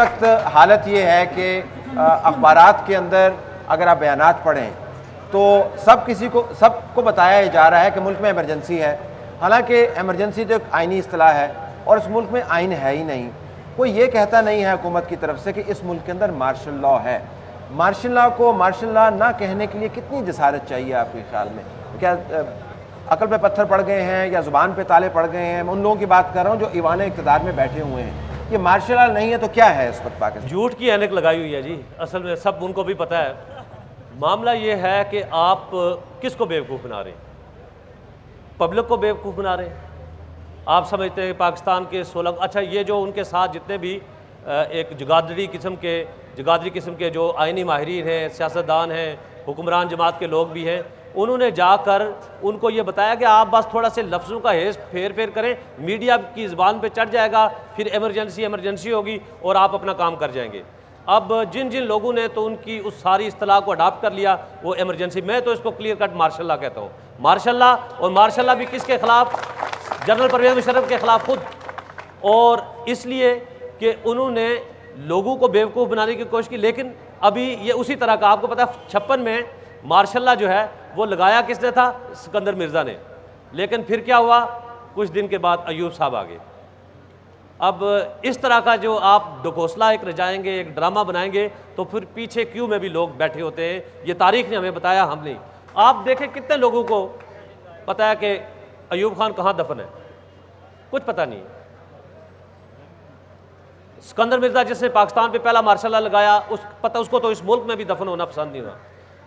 वक्त हालत ये है कि अखबारात के अंदर अगर आप बयानात पढ़ें तो सबको बताया जा रहा है कि मुल्क में इमरजेंसी है। हालांकि इमरजेंसी तो एक आइनी इस्तिलाह है और इस मुल्क में आइन है ही नहीं। कोई ये कहता नहीं है हुकूमत की तरफ से कि इस मुल्क के अंदर मार्शल लॉ है। मार्शल लॉ को मार्शल लॉ ना कहने के लिए कितनी जसारत चाहिए आपके ख्याल में? क्या अकल पे पत्थर पड़ गए हैं या ज़ुबान पे ताले पड़ गए हैं? मैं उन लोगों की बात कर रहा हूँ जो ईवान इक़्तिदार में बैठे हुए हैं। ये मार्शल लॉ नहीं है तो क्या है इस वक्त पाकिस्तान? झूठ की ऐनक लगाई हुई है जी। असल में सब उनको भी पता है। मामला ये है कि आप किसको बेवकूफ़ बना रहे हैं? पब्लिक को बेवकूफ़ बना रहे हैं। आप समझते हैं पाकिस्तान के 16 अच्छा ये जो उनके साथ जितने भी एक जगादरी किस्म के जो आइनी माहिरीन हैं, सियासतदान हैं, हुक्मरान जमात के लोग भी हैं, उन्होंने जाकर उनको ये बताया कि आप बस थोड़ा से लफ्ज़ों का हेर फेर करें, मीडिया की ज़बान पे चढ़ जाएगा, फिर इमरजेंसी होगी और आप अपना काम कर जाएंगे। अब जिन जिन लोगों ने तो उनकी उस सारी इस्तिलाह को अडॉप्ट कर लिया वो इमरजेंसी, मैं तो इसको क्लियर कट मार्शल लॉ कहता हूँ। मार्शल लॉ, और मार्शल लॉ भी किसके ख़िलाफ़? जनरल परवेज़ मुशर्रफ के ख़िलाफ़ खुद। और इसलिए कि उन्होंने लोगों को बेवकूफ़ बनाने की कोशिश की। लेकिन अभी ये उसी तरह का, आपको पता है 56 में मार्शल लॉ जो है वो लगाया किसने था? सिकंदर मिर्ज़ा ने। लेकिन फिर क्या हुआ? कुछ दिन के बाद अयूब साहब आ गए। अब इस तरह का जो आप ढकोसला एक रचाएंगे, एक ड्रामा बनाएंगे, तो फिर पीछे क्यों में भी लोग बैठे होते हैं। ये तारीख़ ने हमें बताया, हम नहीं। आप देखें कितने लोगों को पता है कि अयूब खान कहाँ दफन है? कुछ पता नहीं। सिकंदर मिर्ज़ा जिसने पाकिस्तान पे पहला मार्शल लॉ लगाया, उसको तो इस मुल्क में भी दफन होना पसंद नहीं हुआ।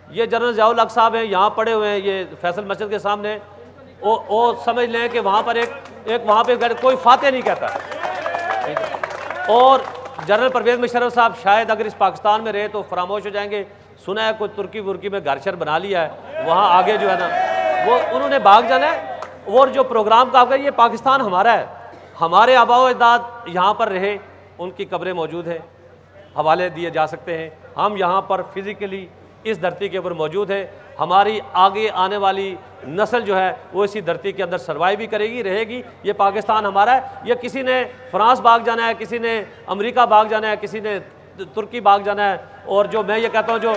ये जनरल ज़ियाउल हक साहब हैं, यहाँ पड़े हुए हैं ये फैसल मस्जिद के सामने। वो समझ लें कि वहाँ पर एक वहाँ पे कोई फाते नहीं कहता। और जनरल परवेज़ मुशर्रफ साहब शायद अगर इस पाकिस्तान में रहे तो फरामोश हो जाएंगे। सुना है कोई तुर्की वुर्की में घर शर बना लिया है, वहाँ आगे जो है ना वो उन्होंने भाग जाना है। और जो प्रोग्राम का आपका, ये पाकिस्तान हमारा है, हमारे आबाओ अजदाद यहाँ पर रहे, उनकी कब्रें मौजूद हैं, हवाले दिए जा सकते हैं। हम यहाँ पर फिज़िकली इस धरती के ऊपर मौजूद है। हमारी आगे आने वाली नस्ल जो है वो इसी धरती के अंदर सर्वाइव भी करेगी, रहेगी। ये पाकिस्तान हमारा है। ये किसी ने फ्रांस भाग जाना है, किसी ने अमेरिका भाग जाना है, किसी ने तुर्की भाग जाना है। और जो मैं ये कहता हूँ जो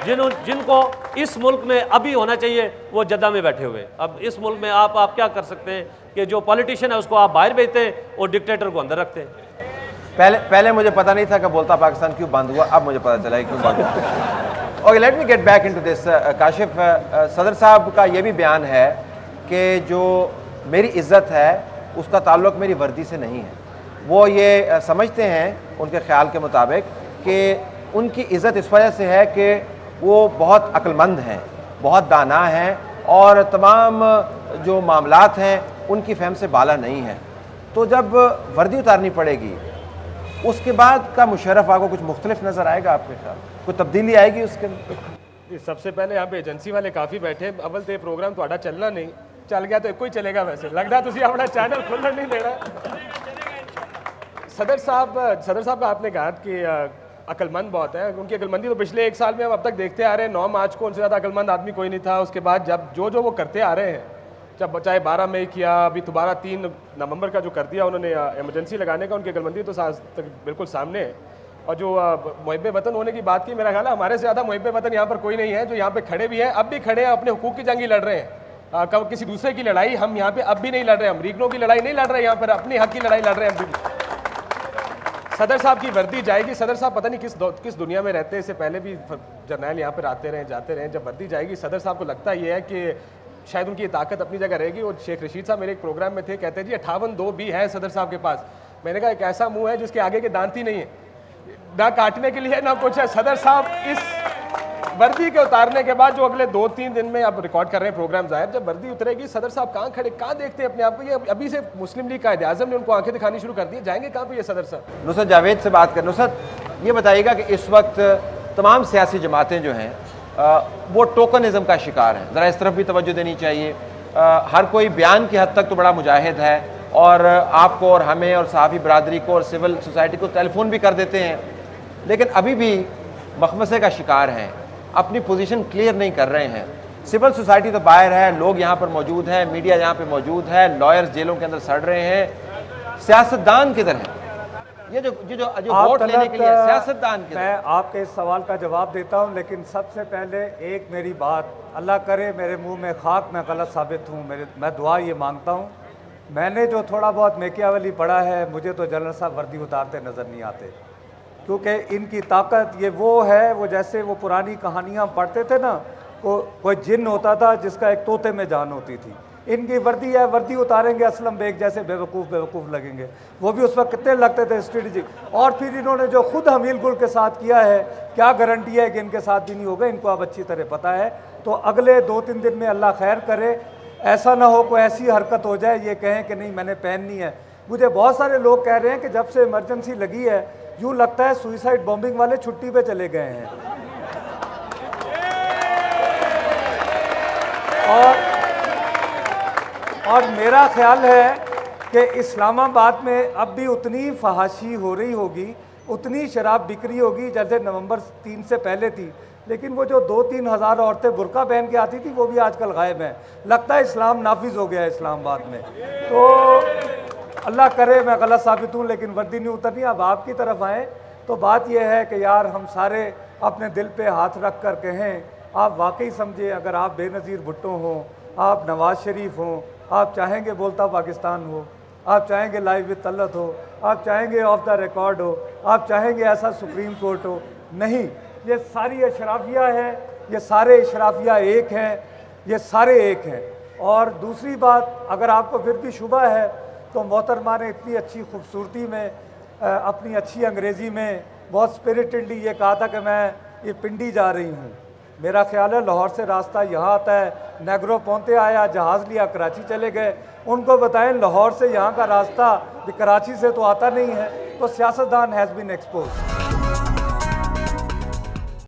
जिनको इस मुल्क में अभी होना चाहिए वो जद्दा में बैठे हुए। अब इस मुल्क में आप क्या कर सकते हैं कि जो पॉलिटिशियन है उसको आप बाहर भेजते हैं और डिक्टेटर को अंदर रखते हैं। पहले मुझे पता नहीं था कि बोलता पाकिस्तान क्यों बंद हुआ, अब मुझे पता चला है क्यों बंद हुआ। Okay, let me get back into this. Kashif, सदर साहब का ये भी बयान है कि जो मेरी इज़्ज़त है उसका ताल्लुक़ मेरी वर्दी से नहीं है। वो ये समझते हैं उनके ख्याल के मुताबिक कि उनकी इज़्ज़त इस वजह से है कि वो बहुत अक्लमंद हैं, बहुत दाना हैं और तमाम जो मामलात हैं उनकी फहम से बाला नहीं है। तो जब वर्दी उतारनी पड़ेगी उसके बाद का मुशर्रफ आपको कुछ मुख्तलिफ नज़र आएगा? आपके ख्याल कोई तब्दीली आएगी उसके अंदर? सबसे पहले यहाँ पे एजेंसी वाले काफ़ी बैठे। अव्वल तो ये प्रोग्राम थोड़ा चलना नहीं, चल गया तो एक ही चलेगा। वैसे लगता तुम अपना चैनल खोलना नहीं देना। सदर साहब आपने कहा कि अक्लमंद बहुत है। उनकी अक्लमंदी तो पिछले 1 साल में हम अब तक देखते आ रहे हैं। 9 मार्च को उनसे ज़्यादा अक्लमंद आदमी कोई नहीं था। उसके बाद जब जो वो करते आ रहे हैं, जब चाहे 12 मई किया, अभी दोबारा 3 नवंबर का जो कर दिया उन्होंने इमरजेंसी लगाने का, उनकी अक्लमंदी तो बिल्कुल सामने है। और जो मुहिब वतन होने की बात की, मेरा ख्याल है हमारे से ज़्यादा मुहिब वतन यहाँ पर कोई नहीं है। जो यहाँ पे खड़े भी हैं, अब भी खड़े हैं, अपने हुकूक की जंग ही लड़ रहे हैं। कब किसी दूसरे की लड़ाई हम यहाँ पे अब भी नहीं लड़ रहे हैं। अमरीकनों की लड़ाई नहीं लड़ रहे हैं, यहाँ पर अपने हक की लड़ाई लड़ रहे हैं अभी भी। सदर साहब की वर्दी जाएगी। सदर साहब पता नहीं किस दुनिया में रहते हैं। इससे पहले भी जर्नैल यहाँ पर आते रहे जाते रहे। जब वर्दी जाएगी, सदर साहब को लगता ये है कि शायद उनकी ताकत अपनी जगह रहेगी। और शेख रशीद साहब मेरे एक प्रोग्राम में थे, कहते हैं जी 58 भी है सदर साहब के पास। मैंने कहा एक ऐसा मुंह है जिसके आगे के दांत ही नहीं है, ना काटने के लिए ना कुछ है। सदर साहब इस वर्दी के उतारने के बाद जो अगले 2-3 दिन में अब रिकॉर्ड कर रहे हैं प्रोग्राम ज़ाहिर, जब वर्दी उतरेगी सदर साहब कहाँ खड़े, कहाँ देखते हैं अपने आप को? ये अभी से मुस्लिम लीग कायदे आज़म ने उनको आंखें दिखानी शुरू कर दी। जाएंगे कहाँ पे ये सदर साहब? नुसरत जावेद से बात करें। नुसरत, ये बताइएगा कि इस वक्त तमाम सियासी जमातें जो हैं वो टोकनिज़म का शिकार हैं। ज़रा इस तरफ भी तवज्जो देनी चाहिए। हर कोई बयान की हद तक तो बड़ा मुजाहिद है और आपको और हमें और सहाफ़ी बरादरी को और सिविल सोसाइटी को टेलीफोन भी कर देते हैं, लेकिन अभी भी मखमसे का शिकार हैं, अपनी पोजीशन क्लियर नहीं कर रहे हैं। सिविल सोसाइटी तो बाहर है, लोग यहाँ पर मौजूद हैं, मीडिया यहाँ पर मौजूद है, लॉयर्स जेलों के अंदर सड़ रहे हैं, सियासतदान किधर हैं? ये जो आप वोट लेने के लिए तलत, सियासतदान के मैं आपके इस सवाल का जवाब देता हूं, लेकिन सबसे पहले एक मेरी बात, अल्लाह करे मेरे मुंह में खाक मैं गलत साबित हूं, मैं दुआ ये मांगता हूं। मैंने जो थोड़ा बहुत मेकियावली पढ़ा है, मुझे तो जनरल साहब वर्दी उतारते नज़र नहीं आते, क्योंकि इनकी ताकत ये वो है, वो जैसे वो पुरानी कहानियाँ पढ़ते थे ना, कोई जिन होता था जिसका एक तोते में जान होती थी। इनकी वर्दी है, वर्दी उतारेंगे असलम बेग जैसे बेवकूफ़ लगेंगे, वो भी उस वक्त कितने लगते थे स्ट्रेटजिक। और फिर इन्होंने जो खुद हमील गुल के साथ किया है, क्या गारंटी है कि इनके साथ भी नहीं होगा, इनको अब अच्छी तरह पता है। तो अगले 2-3 दिन में अल्लाह खैर करे, ऐसा ना हो कोई ऐसी हरकत हो जाए ये कहें कि नहीं मैंने पहननी है। मुझे बहुत सारे लोग कह रहे हैं कि जब से इमरजेंसी लगी है यूँ लगता है सुइसाइड बॉम्बिंग वाले छुट्टी पे चले गए हैं। और मेरा ख्याल है कि इस्लामाबाद में अब भी उतनी फहाशी हो रही होगी, उतनी शराब बिक रही होगी जैसे नवंबर 3 से पहले थी, लेकिन वो जो 2-3 हज़ार औरतें बुर्का पहन के आती थी वो भी आजकल गायब हैं। लगता है इस्लाम नाफिज हो गया है इस्लामाबाद में। तो अल्लाह करे मैं गलत साबित हूँ, लेकिन वर्दी नहीं उतरनी। अब आपकी तरफ आएँ तो बात यह है कि यार हम सारे अपने दिल पे हाथ रख कर कहें, आप वाकई समझे, अगर आप बेनज़ीर भुट्टो हों, आप नवाज़ शरीफ हों, आप चाहेंगे बोलता पाकिस्तान हो, आप चाहेंगे लाइव विद तलत हो, आप चाहेंगे ऑफ द रिकॉर्ड हो, आप चाहेंगे ऐसा सुप्रीम कोर्ट हो, नहीं, ये सारी अशराफिया है, ये सारे अशराफिया एक हैं, ये सारे एक हैं। और दूसरी बात, अगर आपको फिर भी शुबा है तो मोहतरमा ने इतनी अच्छी खूबसूरती में अपनी अच्छी अंग्रेज़ी में बहुत स्पिरिटेडली ये कहा था कि मैं ये पिंडी जा रही हूँ। मेरा ख्याल है लाहौर से रास्ता यहाँ आता है, नेग्रो पहुँचते आया, जहाज़ लिया, कराची चले गए। उनको बताएं लाहौर से यहाँ का रास्ता कराची से तो आता नहीं है। तो सियासतदान हैज़ बीन एक्सपोज।